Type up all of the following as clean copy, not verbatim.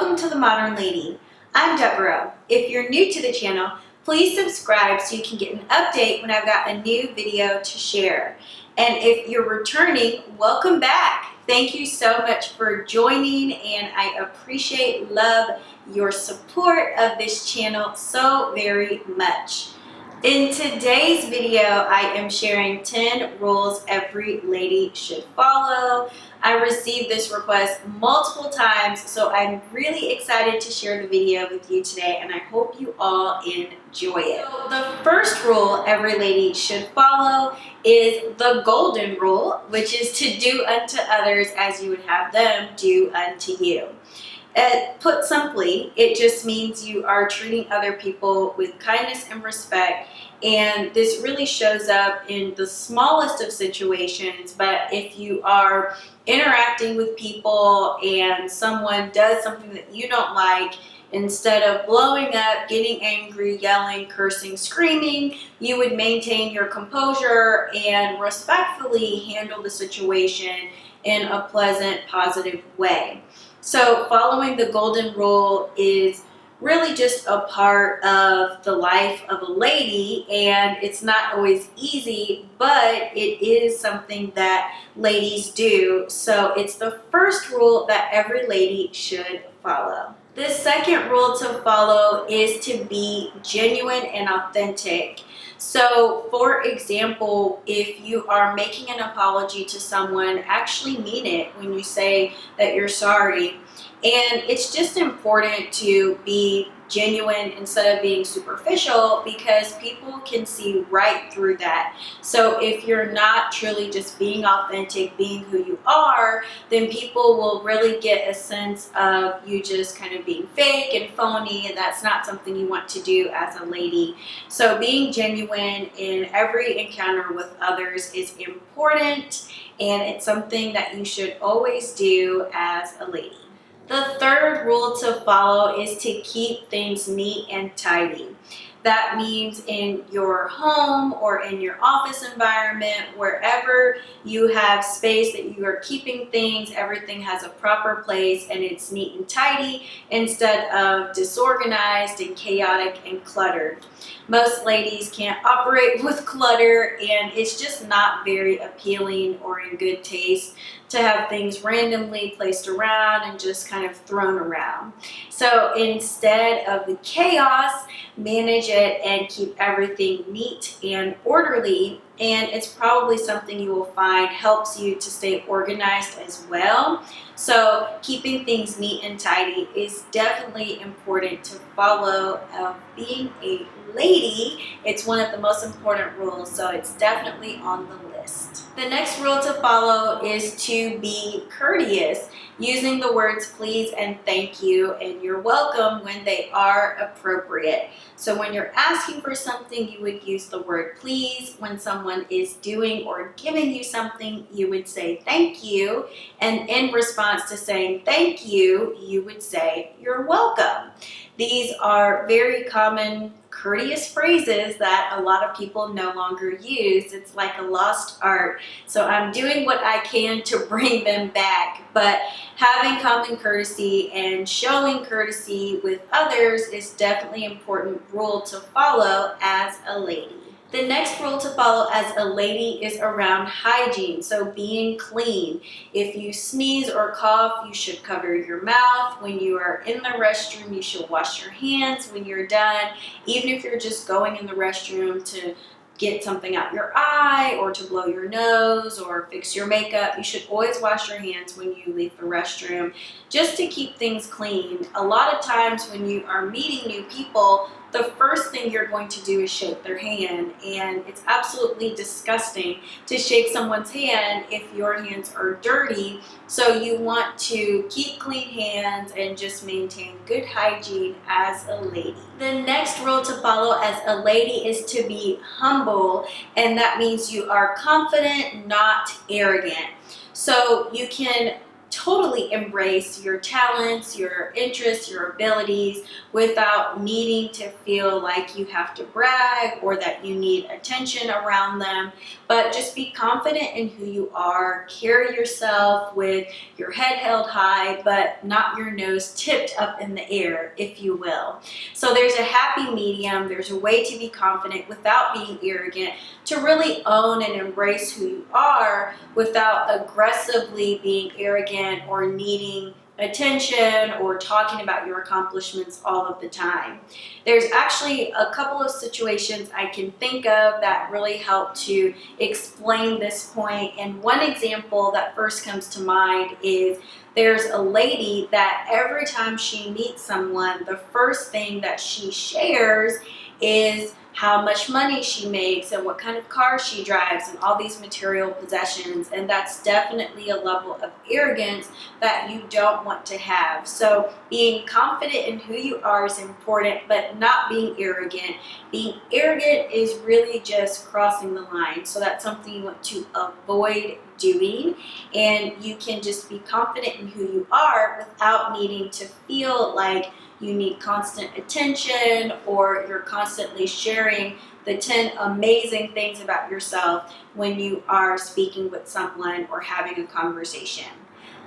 Welcome to The Modern Lady. I'm Deborah. If you're new to the channel, please subscribe so you can get an update when I've got a new video to share. And if you're returning, welcome back. Thank you so much for joining, and I love your support of this channel so very much. In today's video, I am sharing 10 rules every lady should follow. I received this request multiple times, so I'm really excited to share the video with you today, and I hope you all enjoy it. So the first rule every lady should follow is the golden rule, which is to do unto others as you would have them do unto you. Put simply, it just means you are treating other people with kindness and respect, and this really shows up in the smallest of situations. But if you are interacting with people and someone does something that you don't like, instead of blowing up, getting angry, yelling, cursing, screaming, you would maintain your composure and respectfully handle the situation in a pleasant, positive way. So following the golden rule is really just a part of the life of a lady, and it's not always easy, but it is something that ladies do. So it's the first rule that every lady should follow. The second rule to follow is to be genuine and authentic. So, for example, if you are making an apology to someone, actually mean it when you say that you're sorry. And it's just important to be genuine instead of being superficial, because people can see right through that. So if you're not truly just being authentic, being who you are, then people will really get a sense of you just kind of being fake and phony, and that's not something you want to do as a lady. So being genuine in every encounter with others is important, and it's something that you should always do as a lady. The third rule to follow is to keep things neat and tidy. That means in your home or in your office environment, wherever you have space that you are keeping things, everything has a proper place and it's neat and tidy instead of disorganized and chaotic and cluttered. Most ladies can't operate with clutter, and it's just not very appealing or in good taste to have things randomly placed around and just kind of thrown around. So instead of the chaos, manage it and keep everything neat and orderly. And it's probably something you will find helps you to stay organized as well. So keeping things neat and tidy is definitely important to follow. Being a lady, it's one of the most important rules, so it's definitely on the list. The next rule to follow is to be courteous, using the words please and thank you and you're welcome when they are appropriate. So when you're asking for something, you would use the word please. When someone is doing or giving you something, you would say thank you. And in response to saying thank you, you would say you're welcome. These are very common courteous phrases that a lot of people no longer use. It's like a lost art. So I'm doing what I can to bring them back. But having common courtesy and showing courtesy with others is definitely an important rule to follow as a lady. The next rule to follow as a lady is around hygiene, so being clean. If you sneeze or cough, you should cover your mouth. When you are in the restroom, you should wash your hands when you're done. Even if you're just going in the restroom to get something out your eye or to blow your nose or fix your makeup, you should always wash your hands when you leave the restroom, just to keep things clean. A lot of times when you are meeting new people, the first thing you're going to do is shake their hand, and it's absolutely disgusting to shake someone's hand if your hands are dirty. So you want to keep clean hands and just maintain good hygiene as a lady. The next rule to follow as a lady is to be humble, and that means you are confident, not arrogant. So you can totally embrace your talents, your interests, your abilities without needing to feel like you have to brag or that you need attention around them. But just be confident in who you are. Carry yourself with your head held high, but not your nose tipped up in the air, if you will. So there's a happy medium. There's a way to be confident without being arrogant, to really own and embrace who you are without aggressively being arrogant or needing attention or talking about your accomplishments all of the time. There's actually a couple of situations I can think of that really help to explain this point. And one example that first comes to mind is there's a lady that every time she meets someone, the first thing that she shares is how much money she makes and what kind of car she drives and all these material possessions. And that's definitely a level of arrogance that you don't want to have. So being confident in who you are is important, but not being arrogant. Being arrogant is really just crossing the line. So that's something you want to avoid doing, and you can just be confident in who you are without needing to feel like you need constant attention or you're constantly sharing the 10 amazing things about yourself when you are speaking with someone or having a conversation.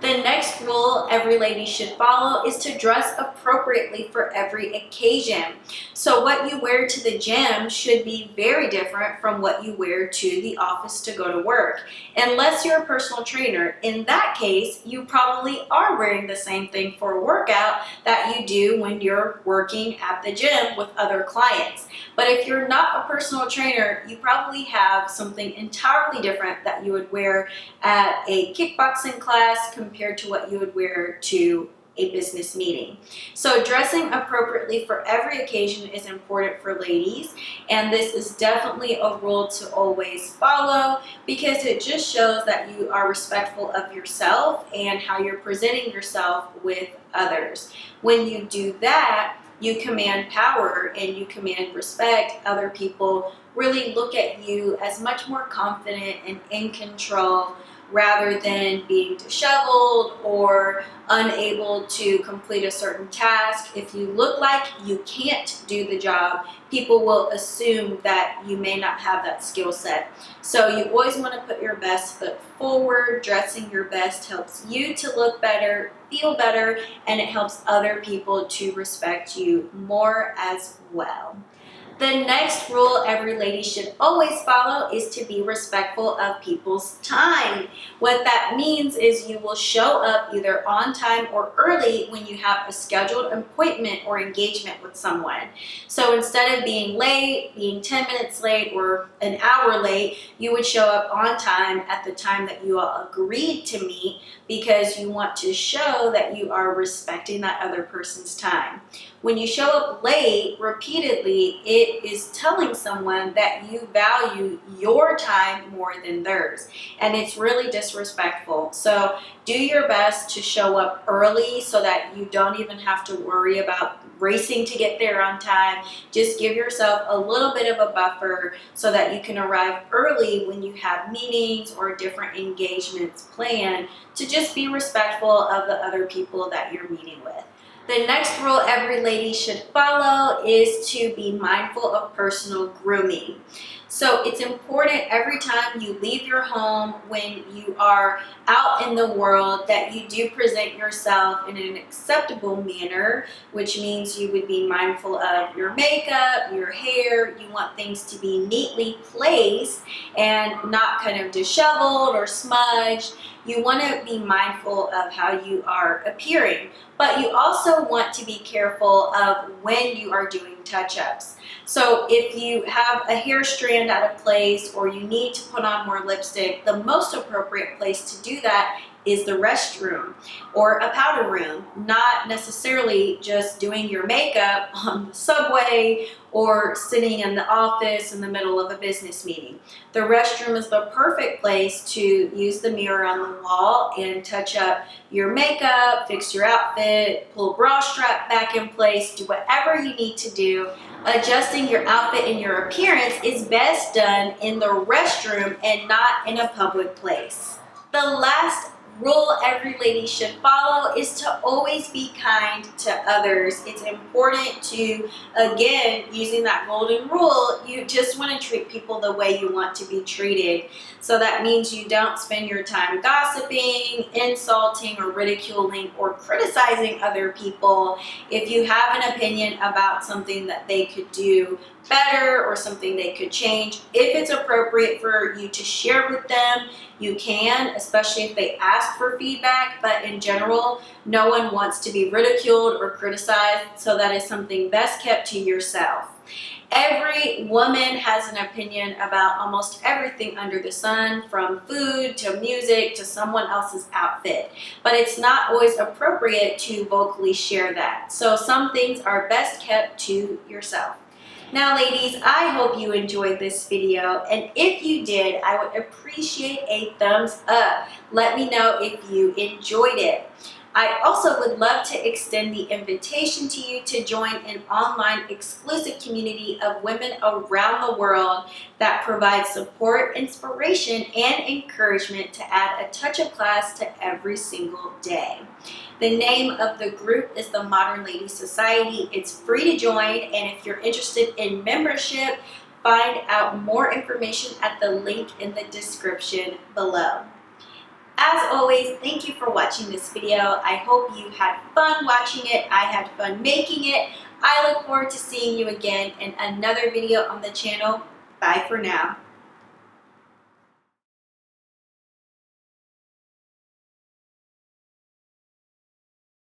The next rule every lady should follow is to dress appropriately for every occasion. So what you wear to the gym should be very different from what you wear to the office to go to work. Unless you're a personal trainer. In that case, you probably are wearing the same thing for a workout that you do when you're working at the gym with other clients. But if you're not a personal trainer, you probably have something entirely different that you would wear at a kickboxing class compared to what you would wear to a business meeting. So dressing appropriately for every occasion is important for ladies, and this is definitely a rule to always follow because it just shows that you are respectful of yourself and how you're presenting yourself with others. When you do that, you command power and you command respect. Other people really look at you as much more confident and in control rather than being disheveled or unable to complete a certain task. If you look like you can't do the job, people will assume that you may not have that skill set. So you always want to put your best foot forward. Dressing your best helps you to look better, feel better, and it helps other people to respect you more as well. The next rule every lady should always follow is to be respectful of people's time. What that means is you will show up either on time or early when you have a scheduled appointment or engagement with someone. So instead of being late, being 10 minutes late or an hour late, you would show up on time at the time that you all agreed to meet because you want to show that you are respecting that other person's time. When you show up late repeatedly, it is telling someone that you value your time more than theirs, and it's really disrespectful. So do your best to show up early so that you don't even have to worry about racing to get there on time. Just give yourself a little bit of a buffer so that you can arrive early when you have meetings or different engagements planned, to just be respectful of the other people that you're meeting with. The next rule every lady should follow is to be mindful of personal grooming. So it's important every time you leave your home, when you are out in the world, that you do present yourself in an acceptable manner, which means you would be mindful of your makeup, your hair. You want things to be neatly placed and not kind of disheveled or smudged. You want to be mindful of how you are appearing, but you also want to be careful of when you are doing touch-ups. So if you have a hair strand out of place or you need to put on more lipstick, the most appropriate place to do that is the restroom or a powder room, not necessarily just doing your makeup on the subway or sitting in the office in the middle of a business meeting. The restroom is the perfect place to use the mirror on the wall and touch up your makeup, fix your outfit, pull a bra strap back in place, do whatever you need to do. Adjusting your outfit and your appearance is best done in the restroom and not in a public place. The last rule every lady should follow is to always be kind to others. It's important to, again, using that golden rule, you just want to treat people the way you want to be treated. So that means you don't spend your time gossiping, insulting, or ridiculing or criticizing other people. If you have an opinion about something that they could do better or something they could change, if it's appropriate for you to share with them, you can, especially if they ask for feedback. But in general, no one wants to be ridiculed or criticized, so that is something best kept to yourself. Every woman has an opinion about almost everything under the sun, from food to music to someone else's outfit, but it's not always appropriate to vocally share that. So some things are best kept to yourself. Now, ladies, I hope you enjoyed this video, and if you did, I would appreciate a thumbs up. Let me know if you enjoyed it. I also would love to extend the invitation to you to join an online exclusive community of women around the world that provides support, inspiration, and encouragement to add a touch of class to every single day. The name of the group is the Modern Lady Society. It's free to join, and if you're interested in membership, find out more information at the link in the description below. As always, thank you for watching this video. I hope you had fun watching it. I had fun making it. I look forward to seeing you again in another video on the channel. Bye for now.